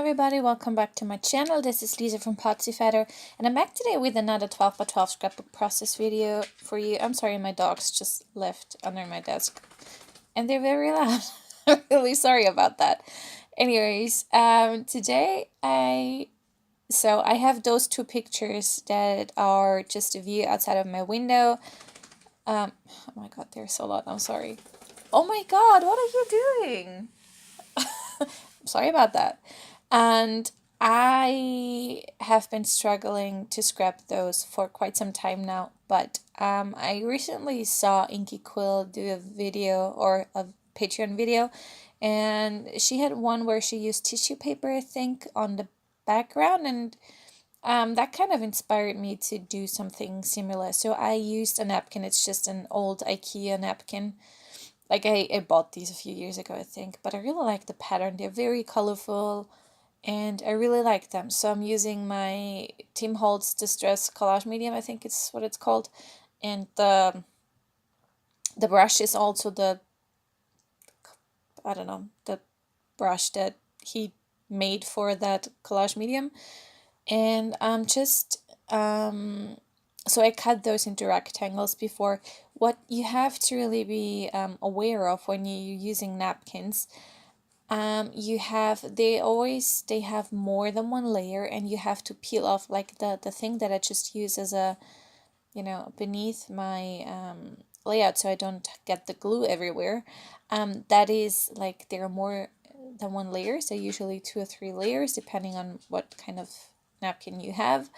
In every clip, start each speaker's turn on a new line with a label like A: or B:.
A: everybody, welcome back to my channel. This is Lisa from Potsiefighter, and I'm back today with another 12x12 scrapbook process video for you. I'm sorry, my dogs just left under my desk and they're very loud. I'm really sorry about that. Anyways, today I have those two pictures that are just a view outside of my window. Oh my god, they're so loud. I'm sorry. Oh my god, what are you doing? Sorry about that. And I have been struggling to scrap those for quite some time now, but I recently saw Inky Quill do a video or a Patreon video, and she had one where she used tissue paper, I think, on the background, and that kind of inspired me to do something similar. So I used a napkin. It's just an old IKEA napkin. Like I bought these a few years ago, I think, but I really like the pattern. They're very colorful and I really like them. So I'm using my Tim Holtz Distress Collage Medium, I think it's what it's called. And the brush is also the brush that he made for that collage medium. And I'm just so I cut those into rectangles before. What you have to really be aware of when you're using napkins, they have more than one layer, and you have to peel off like the thing that I just use as a, beneath my layout so I don't get the glue everywhere. That is like there are more than one layer, so usually 2 or 3 layers depending on what kind of napkin you have.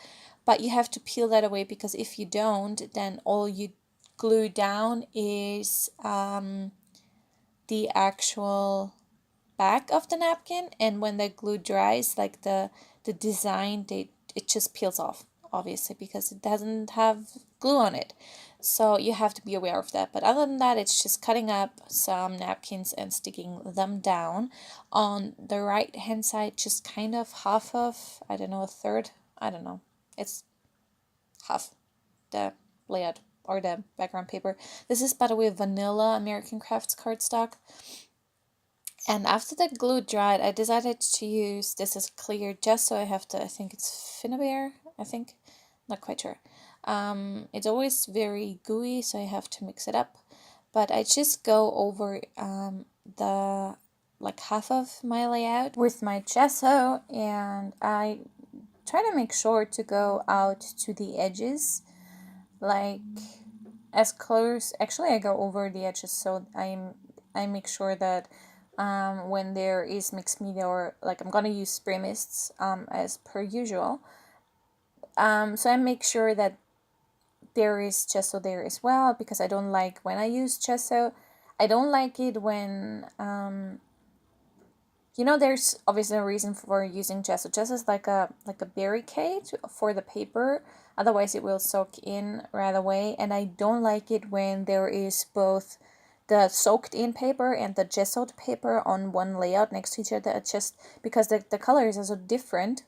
A: But you have to peel that away, because if you don't, then all you glue down is the actual back of the napkin, and when the glue dries, like the design, it just peels off, obviously, because it doesn't have glue on it. So you have to be aware of that. But other than that, it's just cutting up some napkins and sticking them down. On the right hand side, just kind of half of, I don't know, a third, I don't know, it's half the layout or the background paper. This is, by the way, vanilla American Crafts cardstock. And after the glue dried, I decided to use, this is clear gesso. I think it's Finnabair, I think, not quite sure. It's always very gooey, so I have to mix it up. But I just go over like half of my layout with my gesso, and I try to make sure to go out to the edges, like as close. Actually, I go over the edges, so I make sure that when there is mixed media, or like I'm gonna use spray mists as per usual. So I make sure that there is gesso there as well, because I don't like when I use gesso. I don't like it when there's obviously a reason for using gesso. Gesso is like a barricade for the paper, otherwise it will soak in right away. And I don't like it when there is both the soaked in paper and the gessoed paper on one layout next to each other. It's just because the colors are so different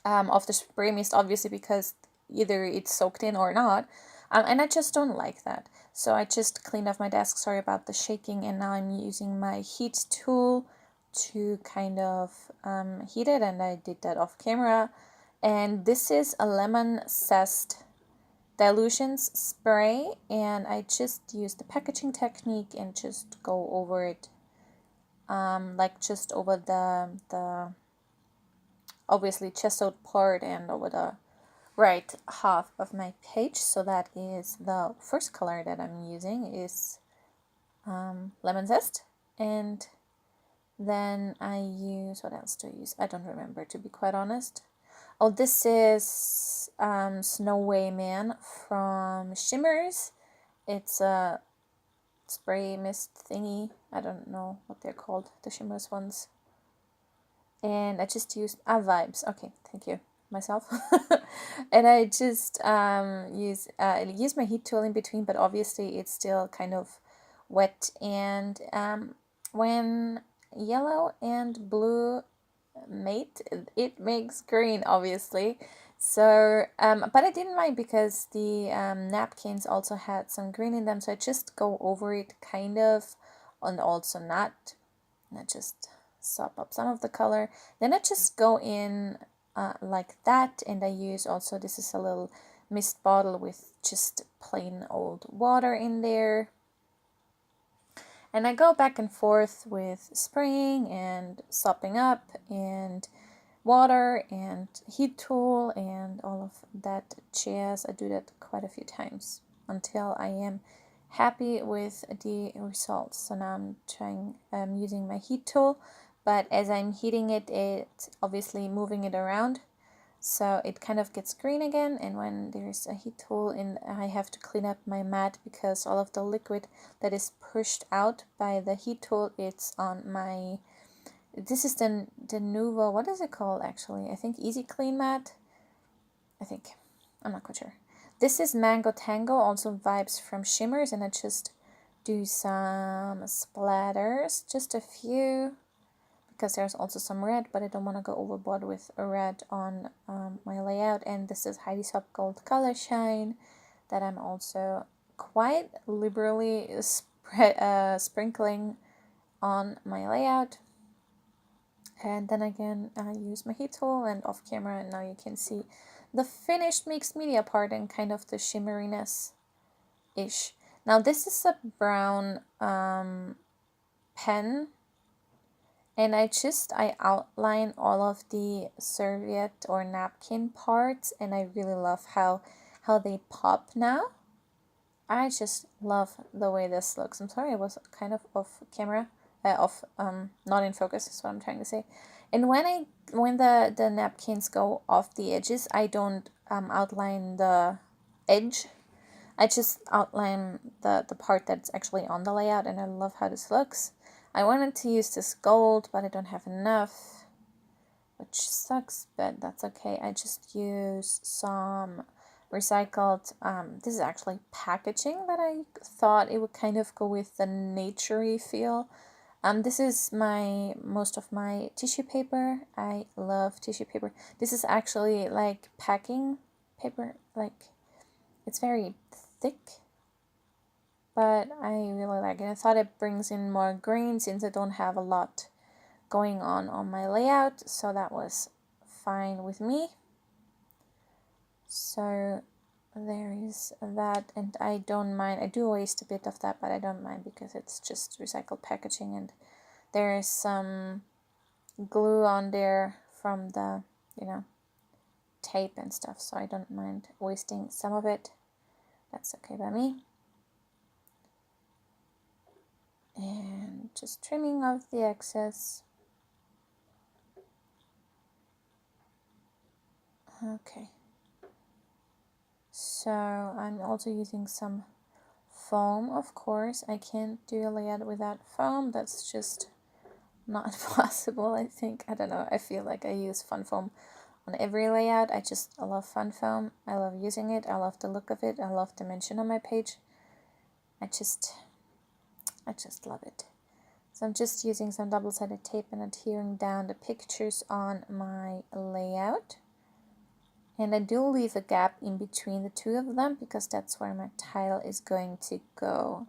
A: of the spray mist, obviously, because either it's soaked in or not. And I just don't like that. So I just cleaned off my desk, sorry about the shaking, and now I'm using my heat tool to kind of heat it, and I did that off camera. And this is a lemon zest dilutions spray, and I just use the packaging technique and just go over it, like just over the obviously gessoed part and over the right half of my page. So that is the first color that I'm using is lemon zest, and then I use, what else do I use? I don't remember, to be quite honest. Oh, this is Snow Way Man from Shimmers. It's a spray mist thingy. I don't know what they're called, the Shimmers ones. And I just used Vibes. Okay, thank you myself. And I just use my heat tool in between, but obviously it's still kind of wet. And when yellow and blue mate, it makes green, obviously. So but I didn't mind, because the napkins also had some green in them, so I just go over it kind of, and also not just sop up some of the color. Then I just go in like that, and I use also, this is a little mist bottle with just plain old water in there. And I go back and forth with spraying and sopping up and water and heat tool and all of that jazz. I do that quite a few times until I am happy with the results. So now I'm using my heat tool, but as I'm heating it, it's obviously moving it around, so it kind of gets green again. And when there's a heat tool in, I have to clean up my mat because all of the liquid that is pushed out by the heat tool, it's on my, this is the Nuvo, what is it called actually? I think Easy Clean mat. I think, I'm not quite sure. This is Mango Tango, also vibes from Shimmers, and I just do some splatters, just a few, because there's also some red, but I don't want to go overboard with a red on my layout. And this is Heidi Swapp Gold Color Shine that I'm also quite liberally sprinkling on my layout. And then again, I use my heat tool and off camera, and now you can see the finished mixed media part and kind of the shimmeriness-ish. Now this is a brown pen, and I outline all of the serviette or napkin parts, and I really love how they pop now. I just love the way this looks. I'm sorry, I was kind of off camera, not in focus is what I'm trying to say. And when the napkins go off the edges, I don't outline the edge. I just outline the part that's actually on the layout, and I love how this looks. I wanted to use this gold, but I don't have enough, which sucks, but that's okay. I just use some recycled, this is actually packaging that I thought it would kind of go with the naturey feel. This is most of my tissue paper. I love tissue paper. This is actually like packing paper, like it's very thick, but I really like it. I thought it brings in more green since I don't have a lot going on my layout, so that was fine with me. So there is that, and I don't mind. I do waste a bit of that, but I don't mind because it's just recycled packaging, and there is some glue on there from the, tape and stuff, so I don't mind wasting some of it. That's okay by me. And just trimming off the excess. Okay. So I'm also using some foam, of course. I can't do a layout without foam. That's just not possible, I think. I don't know. I feel like I use fun foam on every layout. I love fun foam. I love using it. I love the look of it. I love the mention on my page. I just love it. So I'm just using some double-sided tape and adhering down the pictures on my layout. And I do leave a gap in between the two of them because that's where my tile is going to go.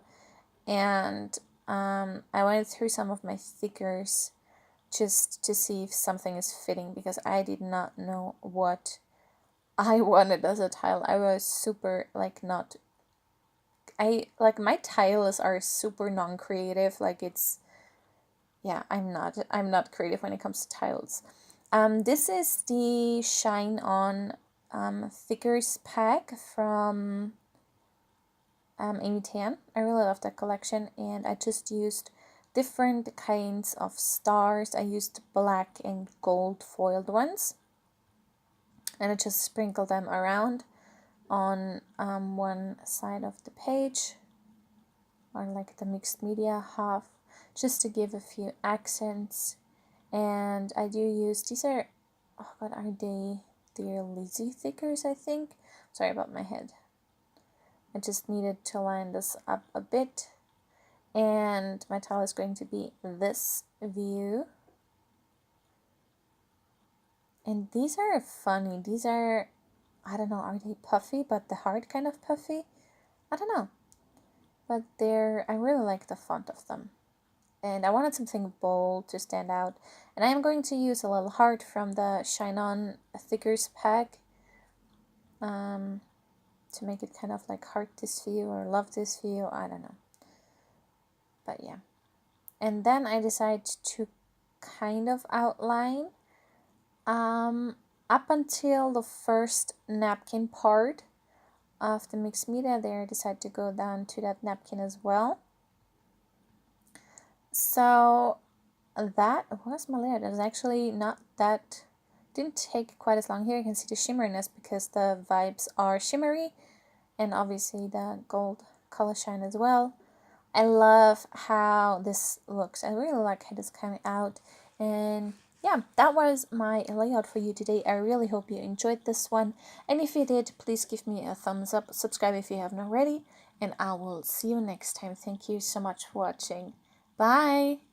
A: And I went through some of my stickers just to see if something is fitting, because I did not know what I wanted as a tile. I was super my tiles are super non-creative. I'm not creative when it comes to tiles. This is the Shine On Thickers pack from Amy Tan. I really love that collection, and I just used different kinds of stars. I used black and gold foiled ones, and I just sprinkled them around on one side of the page, or like the mixed media half, just to give a few accents. And I do use, these are, what are they? They're Lizzie thickers, I think. Sorry about my head. I just needed to line this up a bit. And my tile is going to be this view. And these are funny. These are, I don't know, are they puffy, but the hard kind of puffy? I don't know. But I really like the font of them. and I wanted something bold to stand out. And I am going to use a little heart from the Shine On Thickers pack to make it kind of like heart this view or love this view, I don't know. But yeah. And then I decided to kind of outline up until the first napkin part of the mixed media. There I decided to go down to that napkin as well. So that was my layout. It was actually not that, didn't take quite as long. Here you can see the shimmeriness because the vibes are shimmery, and obviously the gold color shine as well. I love how this looks. I really like how this came out. And yeah, that was my layout for you today. I really hope you enjoyed this one. And if you did, please give me a thumbs up, subscribe if you haven't already, and I will see you next time. Thank you so much for watching. Bye!